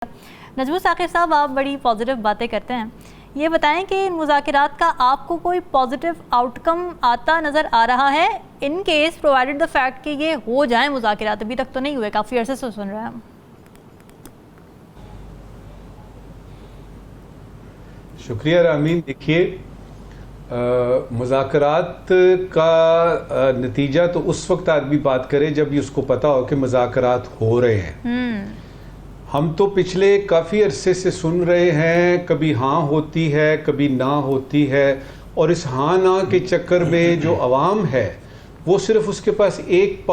نجمو ثاقب صاحب، آپ بڑی پازیٹیو باتیں کرتے ہیں، یہ بتائیں کہ ان مذاکرات کا آپ کو کوئی پازیٹیو آؤٹ کم آتا نظر آ رہا ہے in case provided the fact کہ یہ ہو جائیں مذاکرات؟ ابھی تک تو نہیں ہوئے، کافی عرصے سے سن رہے ہیں ہم۔ شکریہ رامین۔ دیکھیے، مذاکرات کا نتیجہ تو اس وقت آدمی بات کرے جب اس کو پتا ہو کہ مذاکرات ہو رہے ہیں۔ ہم تو پچھلے کافی عرصے سے سن رہے ہیں، کبھی ہاں ہوتی ہے کبھی نہ ہوتی ہے، اور اس ہاں نہ کے چکر میں جو عوام ہے وہ صرف اس کے پاس ایک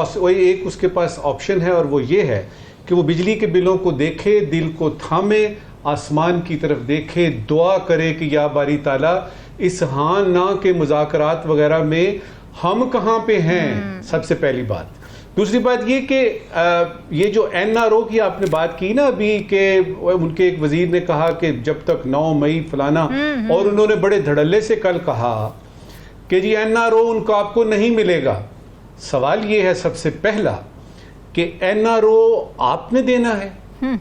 اس کے پاس آپشن ہے، اور وہ یہ ہے کہ وہ بجلی کے بلوں کو دیکھے، دل کو تھامے، آسمان کی طرف دیکھے، دعا کرے کہ یا باری تعالیٰ اس ہاں نہ کے مذاکرات وغیرہ میں ہم کہاں پہ ہیں، سب سے پہلی بات۔ دوسری بات یہ کہ یہ جو این آر او کی آپ نے بات کی نا ابھی، کہ ان کے ایک وزیر نے کہا کہ جب تک 9 مئی فلانا، اور انہوں نے بڑے دھڑلے سے کل کہا کہ جی این آر او ان کو آپ کو نہیں ملے گا۔ سوال یہ ہے سب سے پہلا کہ این آر او آپ نے دینا ہے،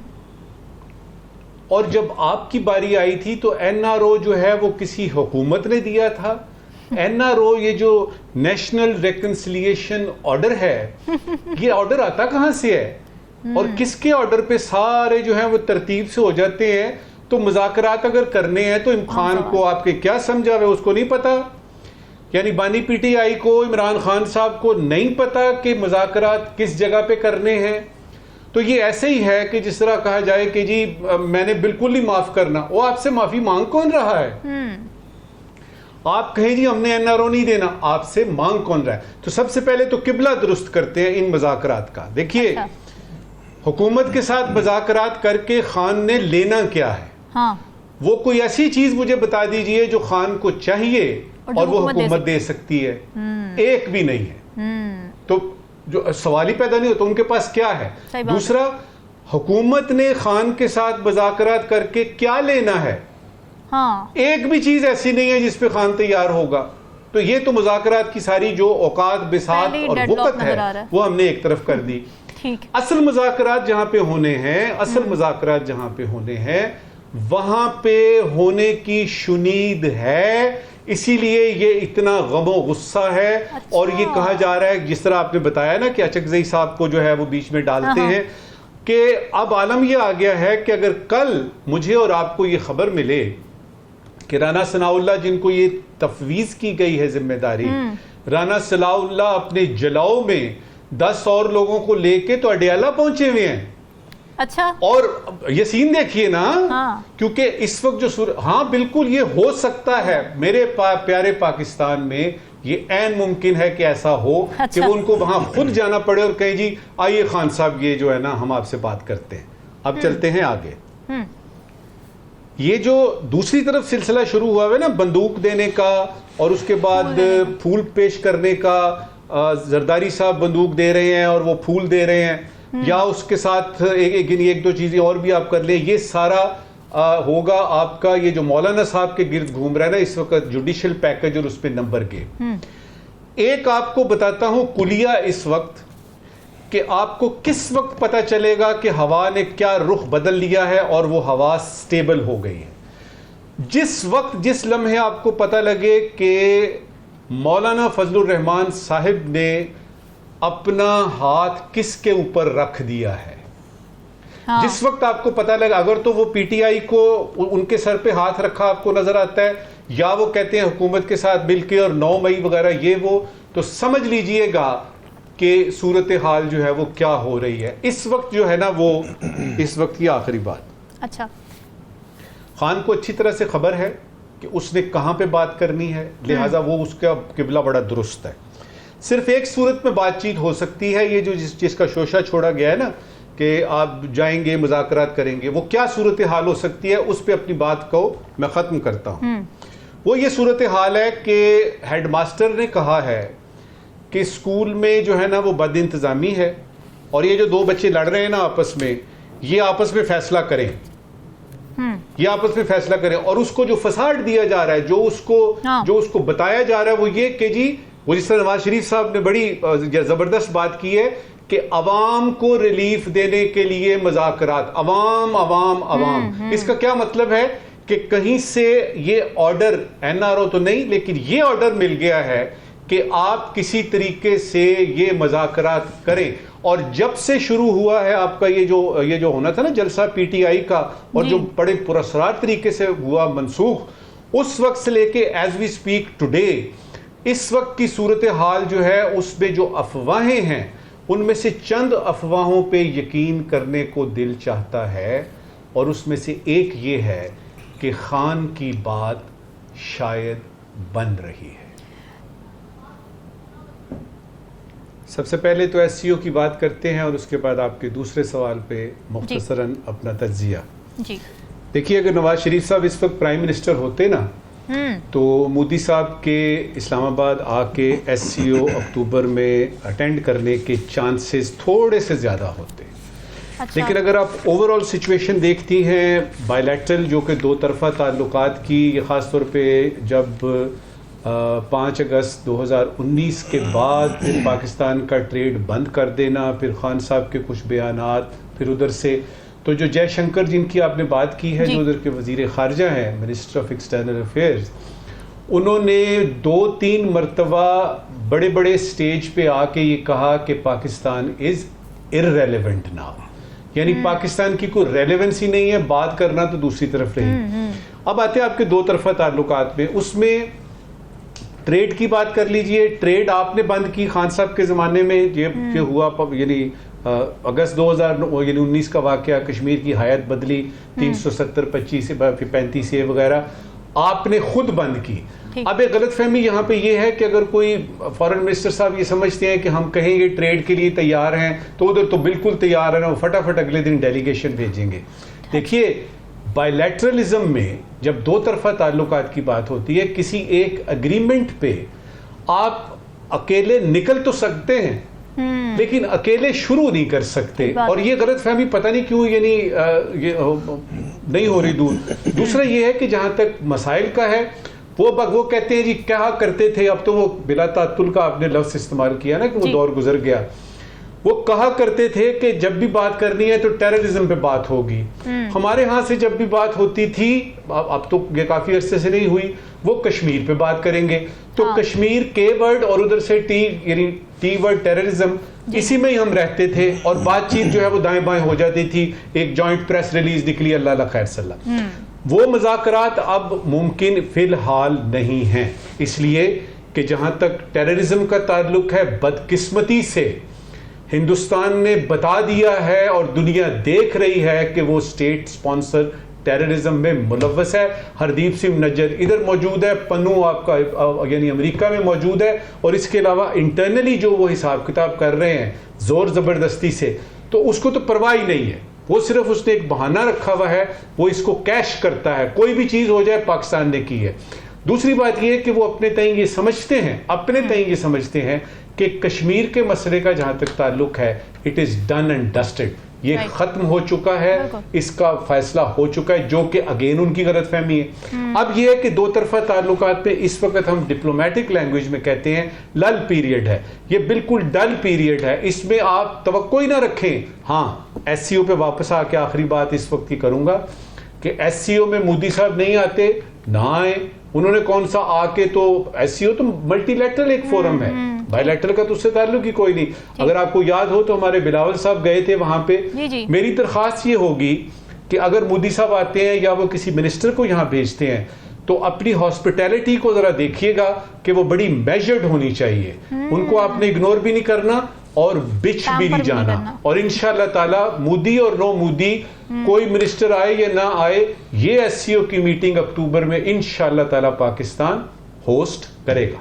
اور جب آپ کی باری آئی تھی تو این آر او جو ہے وہ کسی حکومت نے دیا تھا؟ این آر او یہ جو نیشنل ریکنسیلیشن آرڈر ہے، یہ آرڈر آتا کہاں سے ہے اور کس کے آرڈر پہ سارے جو ہیں وہ ترتیب سے ہو جاتے ہیں؟ تو مذاکرات اگر کرنے ہیں تو عمران کو آپ کے کیا سمجھا ہوئے اس کو نہیں پتا؟ یعنی بانی پی ٹی آئی کو، عمران خان صاحب کو نہیں پتا کہ مذاکرات کس جگہ پہ کرنے ہیں؟ تو یہ ایسے ہی ہے کہ جس طرح کہا جائے کہ جی میں نے بالکل نہیں معاف کرنا۔ وہ آپ سے معافی مانگ کون رہا ہے؟ آپ کہیں جی ہم نے این آر او نہیں دینا، آپ سے مانگ کون رہا ہے؟ تو سب سے پہلے تو قبلہ درست کرتے ہیں ان مذاکرات کا۔ دیکھیے، حکومت کے ساتھ مذاکرات کر کے خان نے لینا کیا ہے؟ وہ کوئی ایسی چیز مجھے بتا دیجئے جو خان کو چاہیے اور وہ حکومت دے سکتی ہے۔ ایک بھی نہیں ہے، تو جو سوال ہی پیدا نہیں ہوتا ان کے پاس کیا ہے۔ دوسرا، حکومت نے خان کے ساتھ مذاکرات کر کے کیا لینا ہے؟ ایک بھی چیز ایسی نہیں ہے جس پہ خان تیار ہوگا۔ تو یہ تو مذاکرات کی ساری جو اوقات، بساط اور وقت ہے وہ ہم نے ایک طرف کر دی۔ اصل مذاکرات جہاں پہ ہونے ہیں، مذاکرات جہاں پہ ہونے ہیں، وہاں پہ ہونے کی شنید ہے، اسی لیے یہ اتنا غم و غصہ ہے۔ اور یہ کہا جا رہا ہے، جس طرح آپ نے بتایا نا کہ اچکزئی صاحب کو جو ہے وہ بیچ میں ڈالتے ہیں، کہ اب عالم یہ آ گیا ہے کہ اگر کل مجھے اور آپ کو یہ خبر ملے کہ رانا ثناء اللہ، جن کو یہ تفویض کی گئی ہے ذمہ داری، رانا ثناء اللہ اپنے جلاؤ میں 10 اور لوگوں کو لے کے تو اڈیالہ پہنچے ہوئے ہیں۔ اچھا، اور یہ سین دیکھیے نا، کیونکہ اس وقت جو ہاں بالکل یہ ہو سکتا ہے میرے پیارے پاکستان میں، یہ عین ممکن ہے کہ ایسا ہو کہ وہ ان کو وہاں خود جانا پڑے اور کہیں جی آئیے خان صاحب یہ جو ہے نا ہم آپ سے بات کرتے ہیں، اب چلتے ہیں آگے۔ یہ جو دوسری طرف سلسلہ شروع ہوا ہے نا بندوق دینے کا، اور اس کے بعد پھول پیش کرنے کا، زرداری صاحب بندوق دے رہے ہیں اور وہ پھول دے رہے ہیں، یا اس کے ساتھ ایک دو چیزیں اور بھی آپ کر لیں، یہ سارا ہوگا آپ کا یہ جو مولانا صاحب کے گرد گھوم رہا ہے نا اس وقت، جوڈیشل پیکج اور اس پہ نمبر گیم۔ ایک آپ کو بتاتا ہوں کلیہ اس وقت، کہ آپ کو کس وقت پتا چلے گا کہ ہوا نے کیا رخ بدل لیا ہے اور وہ ہوا سٹیبل ہو گئی ہے۔ جس وقت، جس لمحے آپ کو پتا لگے کہ مولانا فضل الرحمان صاحب نے اپنا ہاتھ کس کے اوپر رکھ دیا ہے، جس وقت آپ کو پتا لگا، اگر تو وہ پی ٹی آئی کو ان کے سر پہ ہاتھ رکھا آپ کو نظر آتا ہے، یا وہ کہتے ہیں حکومت کے ساتھ مل کے اور 9 مئی وغیرہ یہ وہ، تو سمجھ لیجئے گا کہ صورتحال جو ہے وہ کیا ہو رہی ہے اس وقت جو ہے نا وہ اس وقت کی آخری بات۔ اچھا، خان کو اچھی طرح سے خبر ہے کہ اس نے کہاں پہ بات کرنی ہے، لہٰذا وہ اس کا قبلہ بڑا درست ہے۔ صرف ایک صورت میں بات چیت ہو سکتی ہے، یہ جو جس کا شوشہ چھوڑا گیا ہے نا کہ آپ جائیں گے مذاکرات کریں گے، وہ کیا صورتحال ہو سکتی ہے، اس پہ اپنی بات کو میں ختم کرتا ہوں۔ وہ یہ صورتحال ہے کہ ہیڈ ماسٹر نے کہا ہے کہ اسکول میں جو ہے نا وہ بد انتظامی ہے، اور یہ جو 2 بچے لڑ رہے ہیں نا آپس میں، یہ آپس میں فیصلہ کریں، یہ آپس میں فیصلہ کریں۔ اور اس کو جو فساد دیا جا رہا ہے، جو اس کو بتایا جا رہا ہے وہ یہ کہ جی، وہ جس طرح نواز شریف صاحب نے بڑی زبردست بات کی ہے کہ عوام کو ریلیف دینے کے لیے مذاکرات، عوام عوام عوام. اس کا کیا مطلب ہے کہ کہیں سے یہ آرڈر NRO تو نہیں لیکن یہ آرڈر مل گیا ہے کہ آپ کسی طریقے سے یہ مذاکرات کریں. اور جب سے شروع ہوا ہے آپ کا یہ جو ہونا تھا نا جلسہ PTI کا، اور جو بڑے پراسرار طریقے سے ہوا منسوخ، اس وقت سے لے کے ایز وی اسپیک ٹوڈے اس وقت کی صورتحال جو ہے اس میں جو افواہیں ہیں ان میں سے چند افواہوں پہ یقین کرنے کو دل چاہتا ہے، اور اس میں سے ایک یہ ہے کہ خان کی بات شاید بن رہی ہے. سب سے پہلے تو SCO کی بات کرتے ہیں اور اس کے بعد آپ کے دوسرے سوال پہ مختصراً اپنا تجزیہ. جی دیکھیے، اگر نواز شریف صاحب اس وقت پرائم منسٹر ہوتے نا تو مودی صاححب کے اسلام آباد آ کے SCO اکتوبر میں اٹینڈ کرنے کے چانسز تھوڑے سے زیادہ ہوتے. لیکن اگر آپ اوور آل سچویشن دیکھتی ہیں بائی لیٹرل جو کہ دو طرفہ تعلقات کی، خاص طور پہ جب 5 اگست 2019 کے بعد پھر پاکستان کا ٹریڈ بند کر دینا، پھر خان صاحب کے کچھ بیانات، پھر ادھر سے تو جو جے شنکر جن کی آپ نے بات کی ہے جو ادھر کے وزیر خارجہ ہیں، منسٹر آف ایکسٹرنل افیئرز، انہوں نے 2-3 مرتبہ بڑے بڑے سٹیج پہ آ کے یہ کہا کہ پاکستان از irrelevant now، یعنی پاکستان کی کوئی ریلیونس ہی نہیں ہے، بات کرنا تو دوسری طرف رہی. اب آتے ہیں آپ کے دو طرفہ تعلقات میں، اس میں ٹریڈ کی بات کر لیجئے. ٹریڈ آپ نے بند کی خان صاحب کے زمانے میں، یہ ہوا یعنی اگست 2019 کا واقعہ، کشمیر کی حیات بدلی 370 25 35 وغیرہ آپ نے خود بند کی. اب ایک غلط فہمی یہاں پہ یہ ہے کہ اگر کوئی فارن منسٹر صاحب یہ سمجھتے ہیں کہ ہم کہیں گے ٹریڈ کے لیے تیار ہیں تو ادھر تو بالکل تیار ہیں، وہ فٹافٹ اگلے دن ڈیلیگیشن بھیجیں گے. دیکھیے، بائی لیٹرلزم میں جب دو طرفہ تعلقات کی بات ہوتی ہے، کسی ایک اگریمنٹ پہ آپ اکیلے نکل تو سکتے ہیں لیکن اکیلے شروع نہیں کر سکتے. اور یہ غلط فہمی پتہ نہیں کیوں یعنی یہ نہیں ہو رہی دور. دوسرا یہ ہے کہ جہاں تک مسائل کا ہے، وہ کہتے ہیں جی کیا کرتے تھے، اب تو وہ بلا تعطل کا آپ نے لفظ استعمال کیا نا کہ وہ دور گزر گیا. وہ کہا کرتے تھے کہ جب بھی بات کرنی ہے تو ٹیررزم پہ بات ہوگی. ہمارے ہاں سے جب بھی بات ہوتی تھی، اب تو یہ کافی عرصے سے نہیں ہوئی، وہ کشمیر پہ بات کریں گے تو کشمیر کے ورڈ اور ادھر سے یعنی ٹی ورڈ ٹیررزم، اسی میں ہی ہم رہتے تھے اور بات چیت جو ہے وہ دائیں بائیں ہو جاتی تھی. ایک جوائنٹ پریس ریلیز نکلی، اللہ اللہ خیر صلی اللہ. وہ مذاکرات اب ممکن فی الحال نہیں ہیں، اس لیے کہ جہاں تک ٹیررزم کا تعلق ہے، بدقسمتی سے ہندوستان نے بتا دیا ہے اور دنیا دیکھ رہی ہے کہ وہ اسٹیٹ سپانسر ٹیررزم میں ملوث ہے. ہردیپ سنگھ نجر ادھر موجود ہے، پنو آپ کا یعنی امریکہ میں موجود ہے، اور اس کے علاوہ انٹرنلی جو وہ حساب کتاب کر رہے ہیں زور زبردستی سے، تو اس کو تو پرواہ ہی نہیں ہے. وہ صرف اس نے ایک بہانہ رکھا ہوا ہے، وہ اس کو کیش کرتا ہے، کوئی بھی چیز ہو جائے پاکستان نے کی ہے. دوسری بات یہ ہے کہ وہ اپنے تئیں یہ سمجھتے ہیں کہ کشمیر کے مسئلے کا جہاں تک تعلق ہے اٹ از ڈن اینڈ ڈسٹڈ، یہ ختم ہو چکا ہے، اس کا فیصلہ ہو چکا ہے، جو کہ اگین ان کی غلط فہمی ہے. اب یہ ہے کہ دو طرفہ تعلقات میں اس وقت ہم ڈپلومیٹک لینگویج میں کہتے ہیں لل پیریڈ ہے. یہ بالکل ڈل پیریڈ ہے، اس میں آپ توقع ہی نہ رکھیں. ہاں SCO پہ واپس آ کے آخری بات اس وقت کی کروں گا کہ SCO میں مودی صاحب نہیں آتے، نہ آئے. انہوں نے کون سا آ کے تو SCO تو ملٹی لیٹرل ایک فورم ہے، بائی لیٹرل کا تو اس سے تعلق ہی کوئی نہیں. اگر آپ کو یاد ہو تو ہمارے بلاول صاحب گئے تھے وہاں پہ. میری درخواست یہ ہوگی کہ اگر مودی صاحب آتے ہیں یا وہ کسی منسٹر کو یہاں بھیجتے ہیں تو اپنی ہاسپٹیلٹی کو ذرا دیکھیے گا کہ وہ بڑی میجرڈ ہونی چاہیے. ان کو آپ نے اگنور بھی نہیں کرنا اور بچ بھی نہیں جانا. اور انشاءاللہ تعالی مودی اور نو مودی کوئی منسٹر آئے یا نہ آئے، یہ SCO کی میٹنگ اکتوبر میں انشاءاللہ تعالی پاکستان ہوسٹ کرے گا.